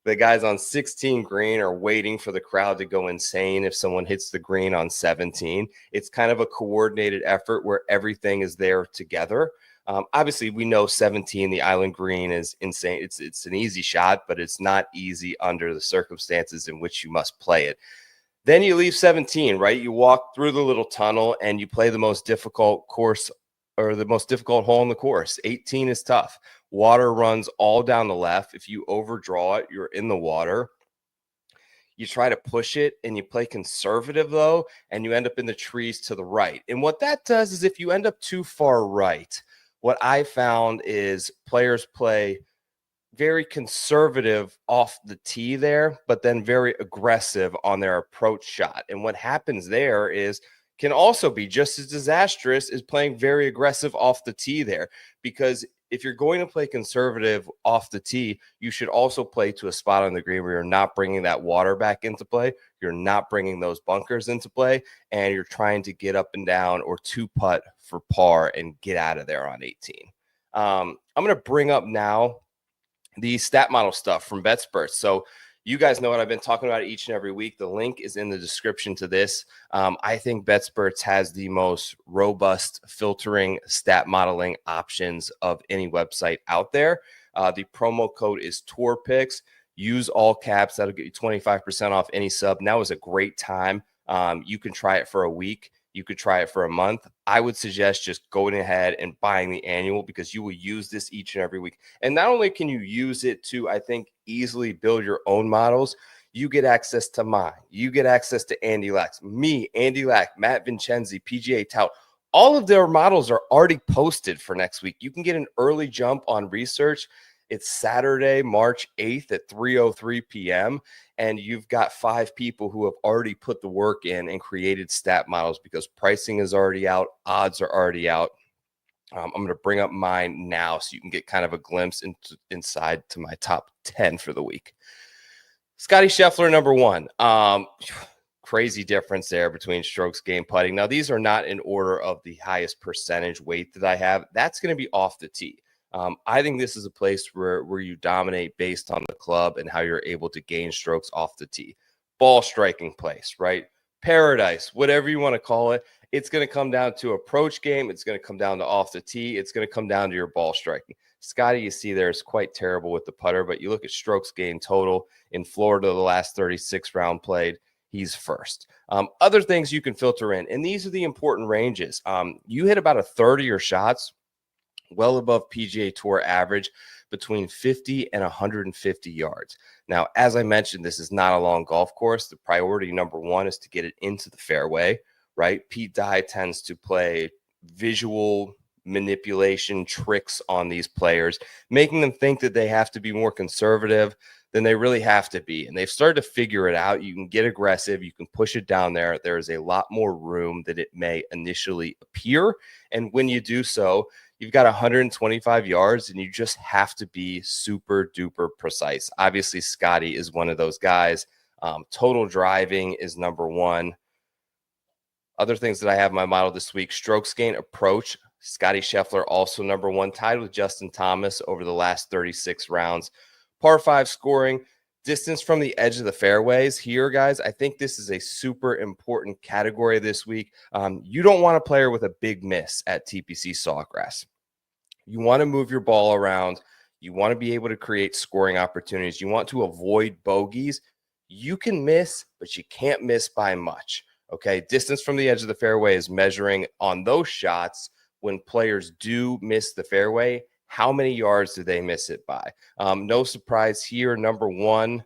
The guys on 16 green are waiting for the crowd to go insane if someone hits the green on 17. It's kind of a coordinated effort where everything is there together. Obviously, we know 17, the island green, is insane. It's an easy shot, but it's not easy under the circumstances in which you must play it. Then you leave 17, right? You walk through the little tunnel and you play the most difficult course, or the most difficult hole in the course. 18 is tough. Water runs all down the left. If you overdraw it, you're in the water. You try to push it and you play conservative, though, and you end up in the trees to the right. And what that does is, if you end up too far right, what I found is players play very conservative off the tee there, but then very aggressive on their approach shot. And what happens there is can also be just as disastrous as playing very aggressive off the tee there, because if you're going to play conservative off the tee, you should also play to a spot on the green where you're not bringing that water back into play. You're not bringing those bunkers into play, and you're trying to get up and down or two putt for par and get out of there on 18. I'm going to bring up now the stat model stuff from Betsperts. So you guys know what I've been talking about each and every week. The link is in the description to this. I think Betsperts has the most robust filtering stat modeling options of any website out there. The promo code is TourPicks. Use all caps. That'll get you 25% off any sub. Now is a great time. You can try it for a week. You could try it for a month. I would suggest just going ahead and buying the annual because you will use this each and every week. And not only can you use it to, I think, easily build your own models, you get access to mine. You get access to Andy Lack's, me, Andy Lack, Matt Vincenzi, PGA Tout. All of their models are already posted for next week. You can get an early jump on research. It's Saturday, March 8th at 3:03 p.m. And you've got 5 people who have already put the work in and created stat models because pricing is already out. Odds are already out. I'm going to bring up mine now so you can get kind of a glimpse inside to my top 10 for the week. Scotty Scheffler, number 1. Crazy difference there between strokes gained putting. Now, these are not in order of the highest percentage weight that I have. That's going to be off the tee. I think this is a place where you dominate based on the club and how you're able to gain strokes off the tee. Ball striking place, right? Paradise, whatever you want to call it. It's going to come down to approach game. It's going to come down to off the tee. It's going to come down to your ball striking. Scotty, you see there, is quite terrible with the putter, but you look at strokes gained total in Florida, the last 36 round played, he's first. Other things you can filter in, and these are the important ranges. You hit about a third of your shots well above PGA Tour average, between 50 and 150 yards. Now, as I mentioned, this is not a long golf course. The priority number 1 is to get it into the fairway, right? Pete Dye tends to play visual manipulation tricks on these players, making them think that they have to be more conservative than they really have to be. And they've started to figure it out. You can get aggressive. You can push it down there. There is a lot more room than it may initially appear. And when you do so, you've got 125 yards and you just have to be super duper precise. Obviously, Scotty is one of those guys. Total driving is number 1. Other things that I have in my model this week: strokes gain approach. Scotty Scheffler also number 1, tied with Justin Thomas over the last 36 rounds. Par 5 scoring, distance from the edge of the fairways here, guys. I think this is a super important category this week. You don't want a player with a big miss at TPC Sawgrass. You want to move your ball around. You want to be able to create scoring opportunities. You want to avoid bogeys. You can miss, but you can't miss by much. Okay, distance from the edge of the fairway is measuring on those shots when players do miss the fairway. How many yards do they miss it by? No surprise here. Number 1,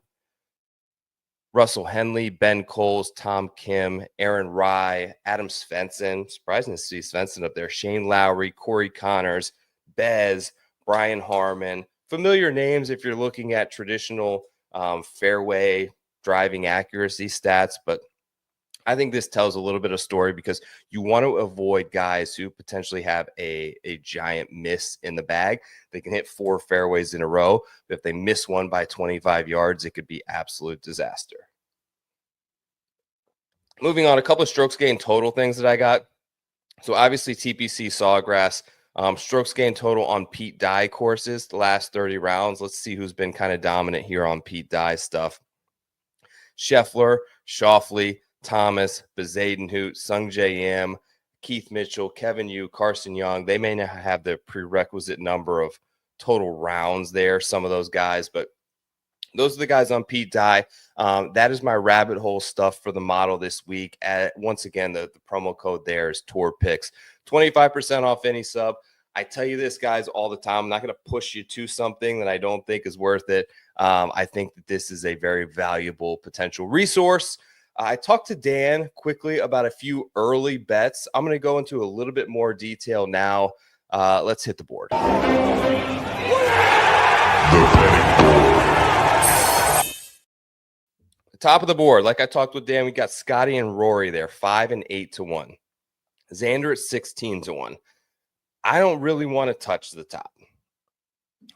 Russell Henley, Ben Coles, Tom Kim, Aaron Rye, Adam Svensson. Surprising to see Svensson up there. Shane Lowry, Corey Connors, Bez, Brian Harmon. Familiar names if you're looking at traditional fairway driving accuracy stats, but I think this tells a little bit of story because you want to avoid guys who potentially have a giant miss in the bag. They can hit 4 fairways in a row, but if they miss one by 25 yards, it could be absolute disaster. Moving on, a couple of strokes gained total things that I got. So obviously TPC Sawgrass, strokes gained total on Pete Dye courses the last 30 rounds. Let's see who's been kind of dominant here on Pete Dye stuff. Scheffler, Schauffele, Thomas, Bezadenhout, Sung J M, Keith Mitchell, Kevin Yu, Carson Young. They may not have the prerequisite number of total rounds there, some of those guys, but those are the guys on Pete Dye. That is my rabbit hole stuff for the model this week. Once again, the promo code there is TourPicks. 25% off any sub. I tell you this, guys, all the time. I'm not going to push you to something that I don't think is worth it. I think that this is a very valuable potential resource. I talked to Dan quickly about a few early bets. I'm going to go into a little bit more detail now. Let's hit the board. Top of the board, like I talked with Dan, we got Scotty and Rory there, 5 and 8 to 1. Xander at 16 to 1. I don't really want to touch the top.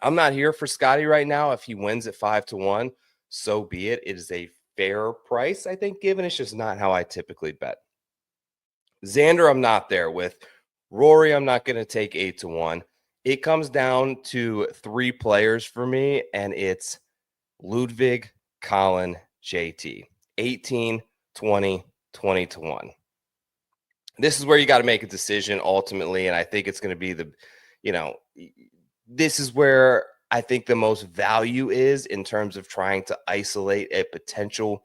I'm not here for Scotty right now. If he wins at 5-1, so be it. It is a fair price, I think, given it's just not how I typically bet. Xander, I'm not there with. Rory, I'm not going to take 8-1. It comes down to 3 players for me, and it's Ludwig, Colin, JT. 18, 20, 20-1. This is where you got to make a decision ultimately, and I think it's going to be this is where I think the most value is in terms of trying to isolate a potential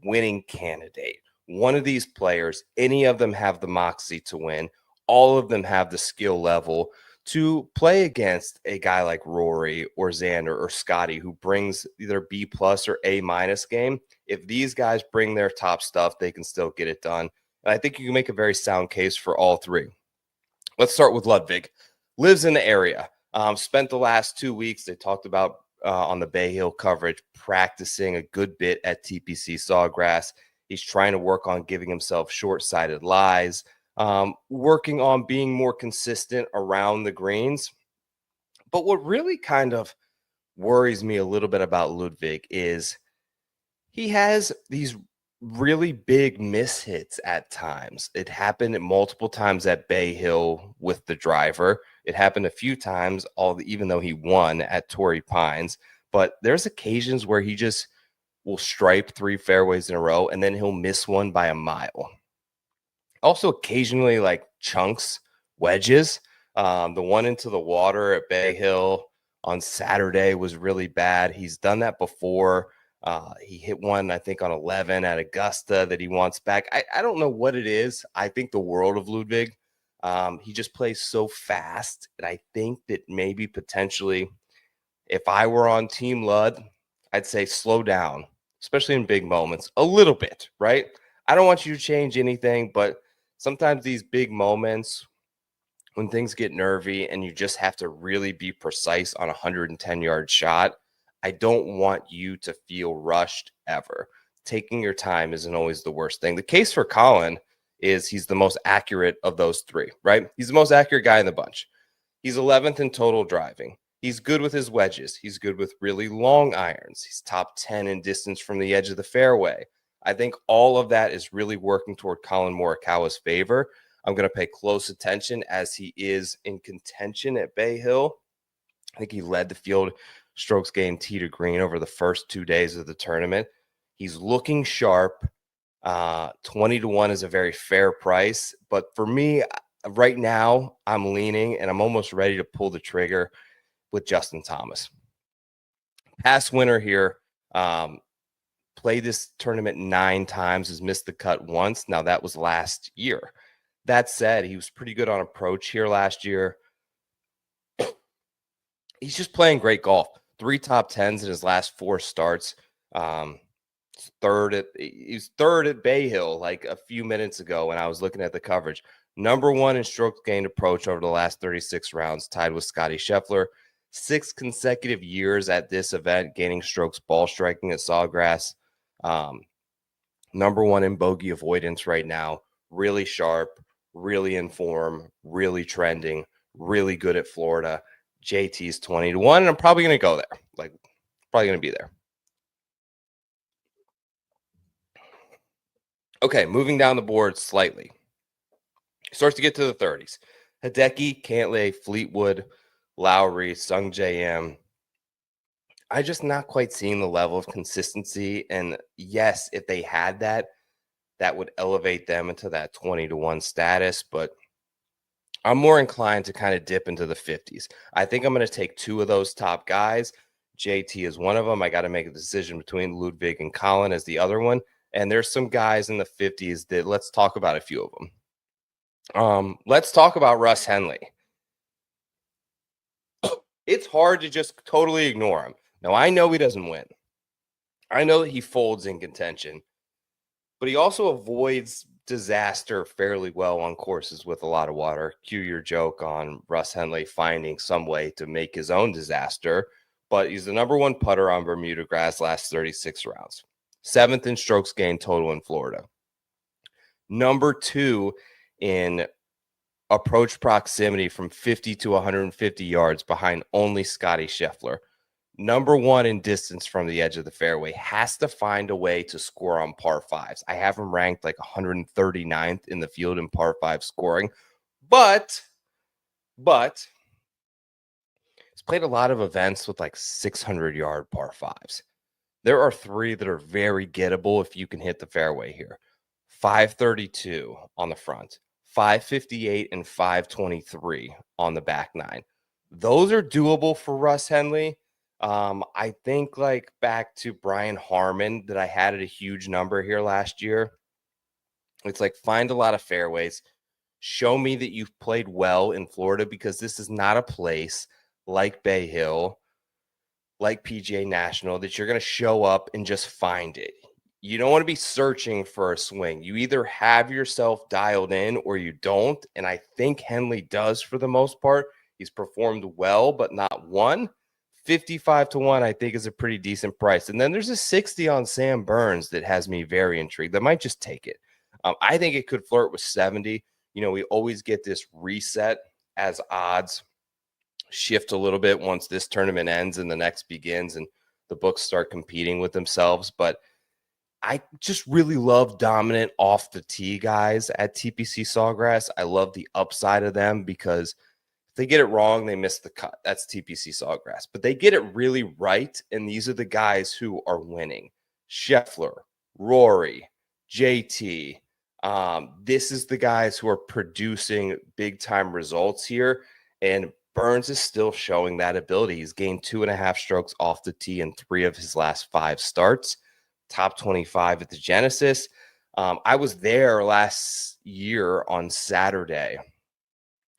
winning candidate. One of these players, any of them have the moxie to win. All of them have the skill level to play against a guy like Rory or Xander or Scotty, who brings either B+ or A- game. If these guys bring their top stuff, they can still get it done. And I think you can make a very sound case for all 3. Let's start with Ludwig. Lives in the area. Spent the last 2 weeks, they talked about on the Bay Hill coverage, practicing a good bit at TPC Sawgrass. He's trying to work on giving himself short-sided lies, working on being more consistent around the greens. But what really kind of worries me a little bit about Ludwig is he has these really big mishits at times. It happened multiple times at Bay Hill with the driver. It happened a few times, even though he won at Torrey Pines. But there's occasions where he just will stripe 3 fairways in a row, and then he'll miss one by a mile. Also, occasionally, like chunks, wedges. The one into the water at Bay Hill on Saturday was really bad. He's done that before. He hit one, I think, on 11 at Augusta that he wants back. I don't know what it is. I think the world of Ludwig. He just plays so fast. And I think that maybe potentially, if I were on Team Lud, I'd say slow down, especially in big moments, a little bit, right? I don't want you to change anything, but sometimes these big moments, when things get nervy and you just have to really be precise on a 110-yard shot, I don't want you to feel rushed ever. Taking your time isn't always the worst thing. The case for Colin is he's the most accurate of those 3, right? He's the most accurate guy in the bunch. He's 11th in total driving. He's good with his wedges. He's good with really long irons. He's top 10 in distance from the edge of the fairway. I think all of that is really working toward Colin Morikawa's favor. I'm going to pay close attention as he is in contention at Bay Hill. I think he led the field strokes gained tee to green over the first 2 days of the tournament. He's looking sharp. 20-1 is a very fair price. But for me, right now, I'm leaning and I'm almost ready to pull the trigger with Justin Thomas. Past winner here. Played this tournament 9 times, has missed the cut once. Now, that was last year. That said, he was pretty good on approach here last year. He's just playing great golf. 3 top 10s in his last 4 starts. He's third at Bay Hill like a few minutes ago when I was looking at the coverage. Number 1 in strokes gained approach over the last 36 rounds, tied with Scotty Scheffler. 6 consecutive years at this event, gaining strokes ball striking at Sawgrass. Number 1 in bogey avoidance right now. Really sharp, really in form, really trending, really good at Florida. JT's 20-1, and I'm probably going to go there. Probably going to be there. Okay, moving down the board slightly. Starts to get to the 30s. Hideki, Cantlay, Fleetwood, Lowry, Sung J.M. I just not quite seeing the level of consistency. And yes, if they had that, that would elevate them into that 20-1 status. But I'm more inclined to kind of dip into the 50s. I think I'm going to take 2 of those top guys. JT is one of them. I got to make a decision between Ludwig and Colin as the other one. And there's some guys in the 50s that let's talk about a few of them. Let's talk about Russ Henley. It's hard to just totally ignore him. Now, I know he doesn't win. I know that he folds in contention, but he also avoids disaster fairly well on courses with a lot of water. Cue your joke on Russ Henley finding some way to make his own disaster, but he's the number 1 putter on Bermuda grass last 36 rounds. 7th in strokes gained total in Florida. Number 2 in approach proximity from 50 to 150 yards behind only Scotty Scheffler. Number one in distance from the edge of the fairway, has to find a way to score on par fives. I have him ranked like 139th in the field in par five scoring, but he's played a lot of events with like 600-yard par fives. There are three that are very gettable if you can hit the fairway here. 532 on the front, 558 and 523 on the back nine. Those are doable for Russ Henley. I think like back to Brian Harmon that I had at a huge number here last year. It's like find a lot of fairways. Show me that you've played well in Florida, because this is not a place like Bay Hill, like PGA National, that you're going to show up and just find it. You don't want to be searching for a swing. You either have yourself dialed in or you don't. And I think Henley does for the most part. He's performed well, but not won. 55 to 1, I think, is a pretty decent price. And then there's a 60 on Sam Burns that has me very intrigued. That might just take it. I think it could flirt with 70. You know, we always get this reset as odds shift a little bit once this tournament ends and the next begins and the books start competing with themselves. But I just really love dominant off the tee guys at TPC Sawgrass. I love the upside of them because if they get it wrong, they miss the cut. That's TPC Sawgrass. But they get it really right, and these are the guys who are winning. Scheffler, Rory, JT. This is the guys who are producing big-time results here, and Burns is still showing that ability. He's gained 2.5 strokes off the tee in 3 of his last 5 starts. Top 25 at the Genesis. I was there last year on Saturday.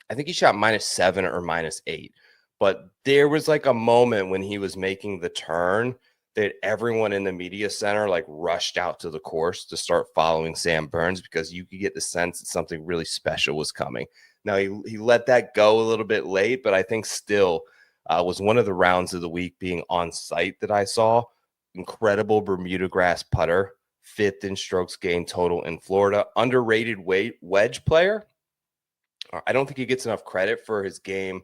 I think he shot -7 or -8. But there was like a moment when he was making the turn that everyone in the media center like rushed out to the course to start following Sam Burns, because you could get the sense that something really special was coming. Now, he let that go a little bit late, but I think still was one of the rounds of the week being on site that I saw. Incredible Bermuda grass putter, 5th in strokes gained total in Florida. Underrated wedge player. I don't think he gets enough credit for his game,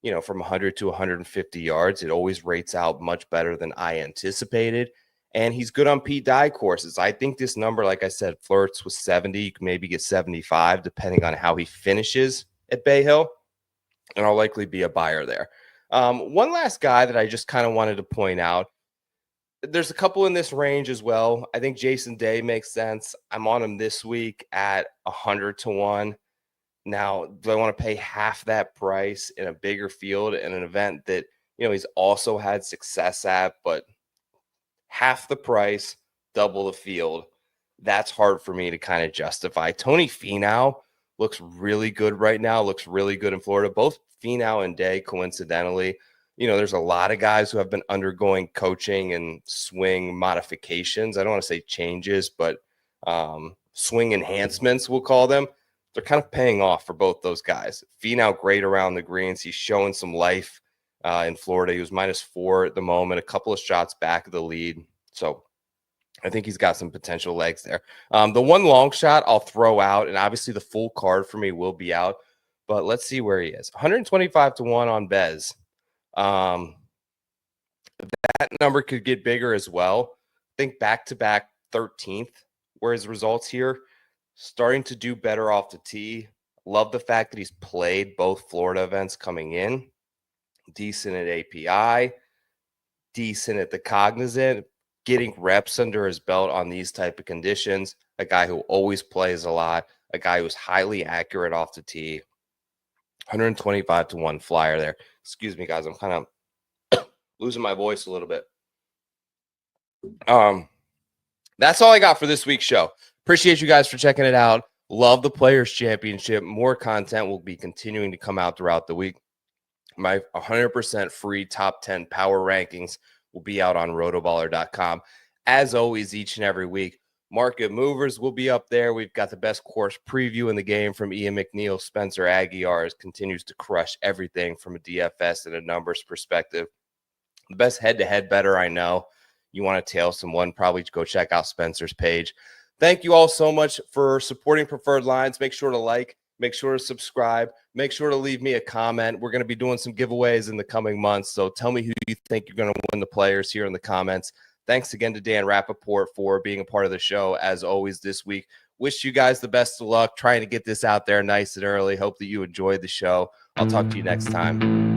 you know, from 100 to 150 yards. It always rates out much better than I anticipated. And he's good on Pete Dye courses. I think this number, like I said, flirts with 70. You can maybe get 75 depending on how he finishes at Bay Hill. And I'll likely be a buyer there. One last guy that I just kind of wanted to point out. There's a couple in this range as well. I think Jason Day makes sense. I'm on him this week at 100 to 1. Now, do I want to pay half that price in a bigger field in an event that, you know, he's also had success at, but half the price, double the field? That's hard for me to kind of justify. Tony Finau looks really good right now, looks really good in Florida. Both Finau and Day, coincidentally. You know, there's a lot of guys who have been undergoing coaching and swing modifications. I don't want to say changes, but swing enhancements, we'll call them. They're kind of paying off for both those guys. Finau, great around the greens. He's showing some life in Florida. He was -4 at the moment, a couple of shots back of the lead. So I think he's got some potential legs there. The one long shot I'll throw out, and obviously the full card for me will be out, but let's see where he is. 125 to 1 on Bez. That number could get bigger as well. I think back-to-back 13th were his results here. Starting to do better off the tee. Love the fact that he's played both Florida events coming in. Decent at API. Decent at the Cognizant. Getting reps under his belt on these type of conditions. A guy who always plays a lot. A guy who's highly accurate off the tee. 125 to 1 flyer there. Excuse me, guys. I'm kind of losing my voice a little bit. That's all I got for this week's show. Appreciate you guys for checking it out. Love the Players Championship. More content will be continuing to come out throughout the week. My 100% free top 10 power rankings will be out on rotoballer.com. As always, each and every week, market movers will be up there. We've got the best course preview in the game from Ian McNeil. Spencer Aguiar continues to crush everything from a DFS and a numbers perspective. The best head-to-head better I know. You want to tail someone, probably go check out Spencer's page. Thank you all so much for supporting Preferred Lines. Make sure to like, Make sure to subscribe. Make sure to leave me a comment. We're going to be doing some giveaways in the coming months. So tell me who you think you're going to win the players here in the comments. Thanks again to Dan Rapaport for being a part of the show, as always, this week. Wish you guys the best of luck trying to get this out there nice and early. Hope that you enjoyed the show. I'll talk to you next time.